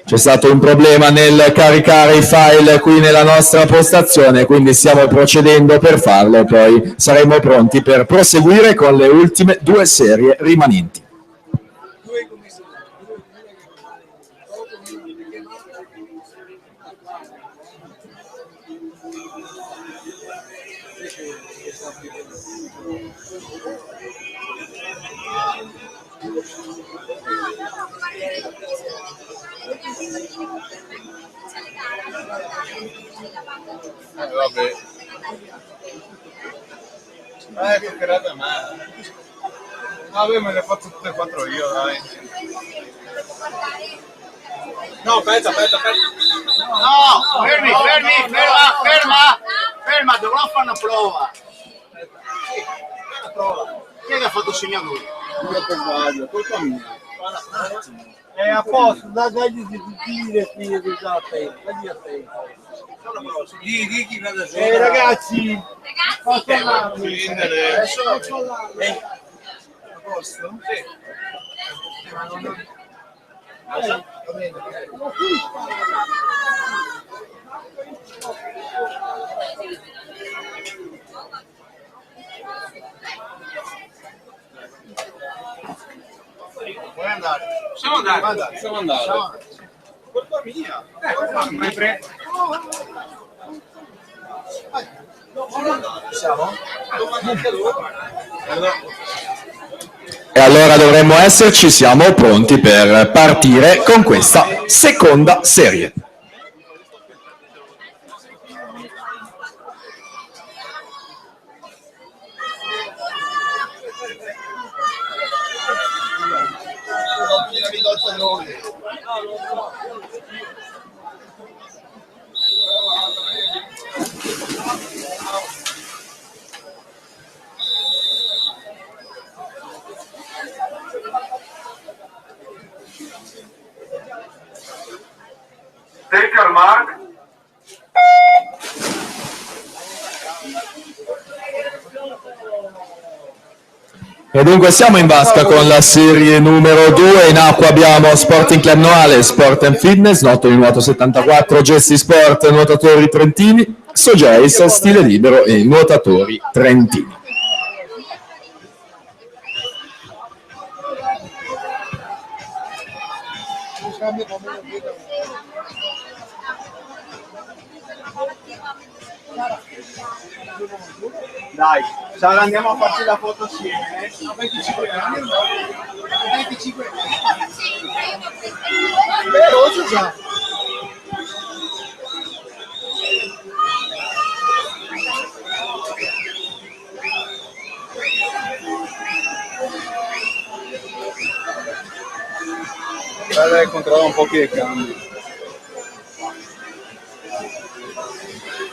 C'è stato un problema nel caricare i file qui nella nostra postazione, quindi stiamo procedendo per farlo, poi saremo pronti per proseguire con le ultime due serie rimanenti. Vabbè. Che creata male. Vabbè, me le faccio tutte e quattro io, dai. No, aspetta. No, ferma, dovrò fare una prova. Chi è che ha fatto segnatore? Io per sbaglio, colpa mia. è a posto, dagli di dire figlio di dagli a te. Ragazzi, faccio Adesso A posto? Sì. Ma non... Va bene. puoi andare. Possiamo andare. Colpa mia. Siamo? E allora dovremmo esserci, siamo pronti per partire con questa seconda serie. Take your mark. E dunque siamo in vasca con la serie numero 2, in acqua abbiamo Sporting Club Noale, Sport and Fitness, Nuoto di nuoto 74, Gessi Sport, nuotatori trentini, Sogeis, stile libero e nuotatori trentini. Dai, Sara, andiamo a farci la foto assieme. A 25 anni, 25 anni. Veloce già. Dai, controlla un po' che cambi.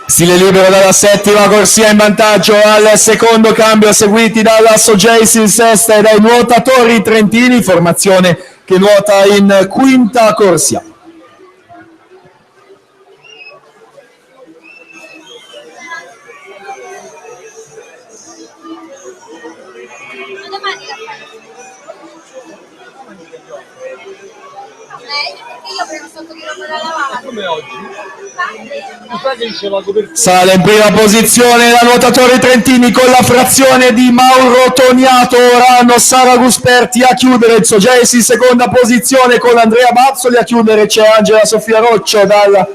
Stile libero dalla settima corsia in vantaggio al secondo cambio, seguiti dalla Sogeis in sesta e dai nuotatori trentini, formazione che nuota in quinta corsia. Come oggi? Che diceva copertura. Sale in prima posizione la nuotatori trentini con la frazione di Mauro Toniato, Orano, Sara Gusperti a chiudere il Sogeis in seconda posizione con Andrea Bazzoli, a chiudere c'è Angela Sofia Roccio dalla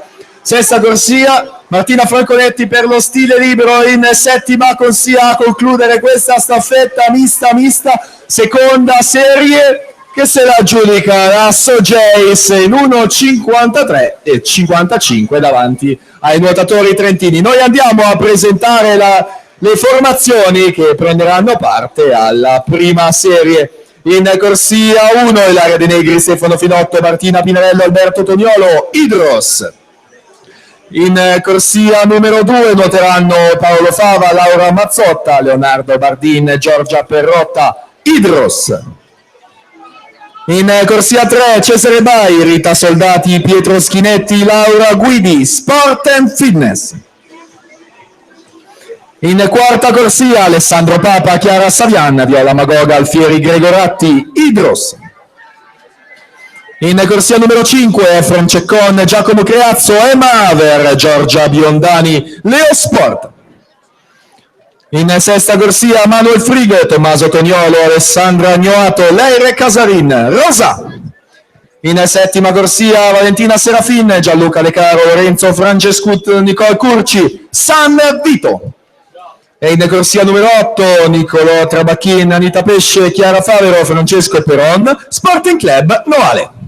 sesta corsia, Martina Franconetti per lo stile libero in settima corsia a concludere questa staffetta mista, seconda serie che se la aggiudica la Sogeis in 1,53 e 55 davanti ai nuotatori trentini. Noi andiamo a presentare le formazioni che prenderanno parte alla prima serie. In corsia 1 Ilaria De Negri, Stefano Finotto, Martina Pinarello, Alberto Toniolo, Idros. In corsia numero 2 nuoteranno Paolo Fava, Laura Mazzotta, Leonardo Bardin, Giorgia Perrotta, Idros. In corsia 3 Cesare Bai, Rita Soldati, Pietro Schinetti, Laura Guidi, Sport and Fitness. In quarta corsia Alessandro Papa, Chiara Savian, Viola Magoga, Alfieri Gregoratti, Idros. In corsia numero 5 Efrem Ceccon, Giacomo Creazzo, Emma Aver, Giorgia Biondani, Leo Sport. In sesta corsia Manuel Frigo, Tommaso Toniolo, Alessandra Agnoato, Leire Casarin, Rosa. In settima corsia Valentina Serafin, Gianluca Lecaro, Lorenzo Francescut, Nicole Curci, San Vito. E in corsia numero 8 Niccolò Trabacchin, Anita Pesce, Chiara Favero, Francesco Peron, Sporting Club Noale.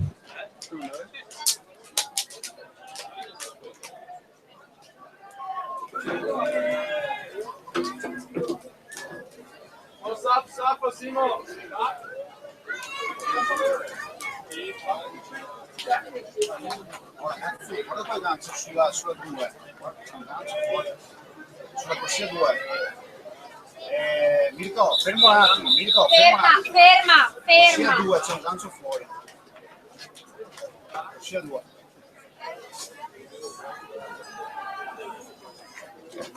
Ragazzi, guarda qua il gancio sulla 2. Sulla corsia 2. Mirko, fermo un attimo, Mirko, Ferma. Corsia 2, c'è un gancio fuori. Corsia 2.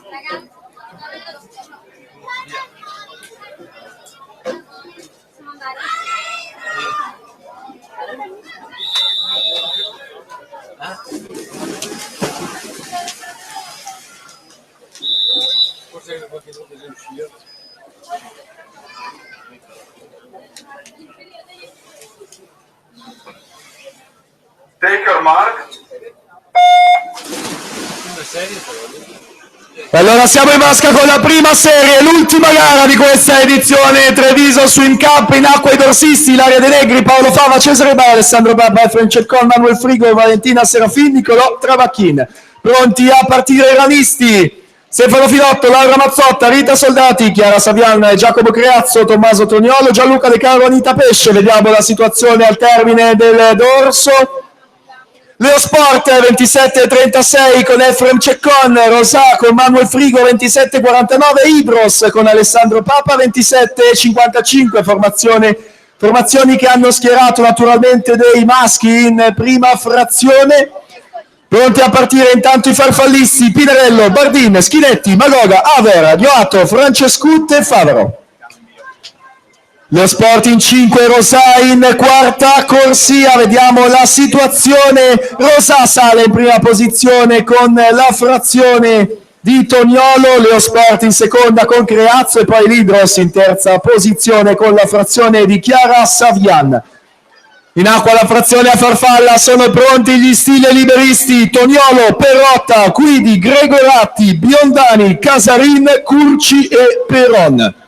Ragazzi, possiamo andare? Forse qualche volta deve uscire. Take your mark. Una serie Allora siamo in vasca con la prima serie, l'ultima gara di questa edizione. Treviso Swim Cup, in acqua i dorsisti Ilaria De Negri, Paolo Fava, Cesare Bai, Alessandro Barba, Efrem Ceccon, Manuel Frigo, Valentina Serafin, Niccolò Travacchin. Pronti a partire i ranisti Stefano Finotto, Laura Mazzotta, Rita Soldati, Chiara Savian, Giacomo Creazzo, Tommaso Toniolo, Gianluca De Caro, Anita Pesce. Vediamo la situazione al termine del dorso. Leo Sport 27-36 con Efrem Ceccon, Rosà con Manuel Frigo 27-49, Idros con Alessandro Papa 27-55, formazioni che hanno schierato naturalmente dei maschi in prima frazione. Pronti a partire intanto i farfallisti Pinarello, Bardin, Schinetti, Magoga, Aver, Agnoato, Francescut e Favaro. Lo Sport in 5, Rosà in quarta corsia, vediamo la situazione. Rosà sale in prima posizione con la frazione di Toniolo, Leo Sport in seconda con Creazzo e poi l'Hydros in terza posizione con la frazione di Chiara Savian. In acqua la frazione a farfalla, sono pronti gli stile liberisti: Toniolo, Perotta, Guidi, Gregoratti, Biondani, Casarin, Curci e Peron.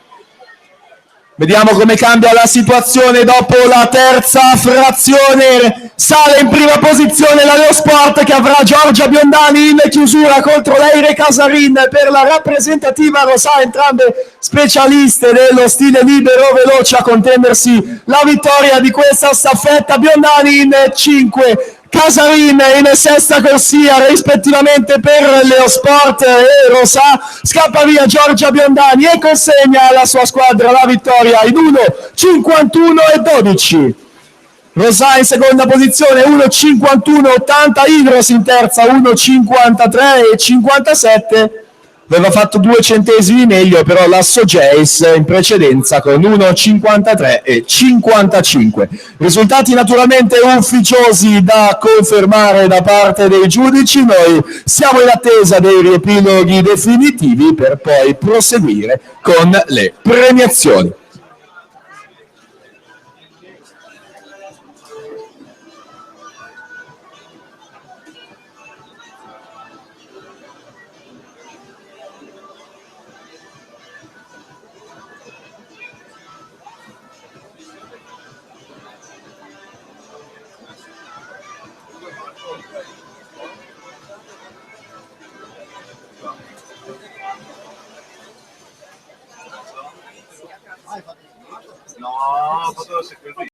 Vediamo come cambia la situazione dopo la terza frazione. Sale in prima posizione la Leo Sport che avrà Giorgia Biondani in chiusura contro Leire Casarin per la rappresentativa Rosà, entrambe specialiste dello stile libero veloce a contendersi la vittoria di questa staffetta. Biondani in 5, Casarin in sesta corsia rispettivamente per Leo Sport e Rosà. Scappa via Giorgia Biondani e consegna alla sua squadra la vittoria in 1:51 e 12. Rosà in seconda posizione 1:51,80, Hydros in terza 1:53 e 57. Aveva fatto 2 centesimi meglio però l'Asso Jace in precedenza con 1:53 e 55. Risultati naturalmente ufficiosi da confermare da parte dei giudici. Noi siamo in attesa dei riepiloghi definitivi per poi proseguire con le premiazioni. No, ho fatto la seconda.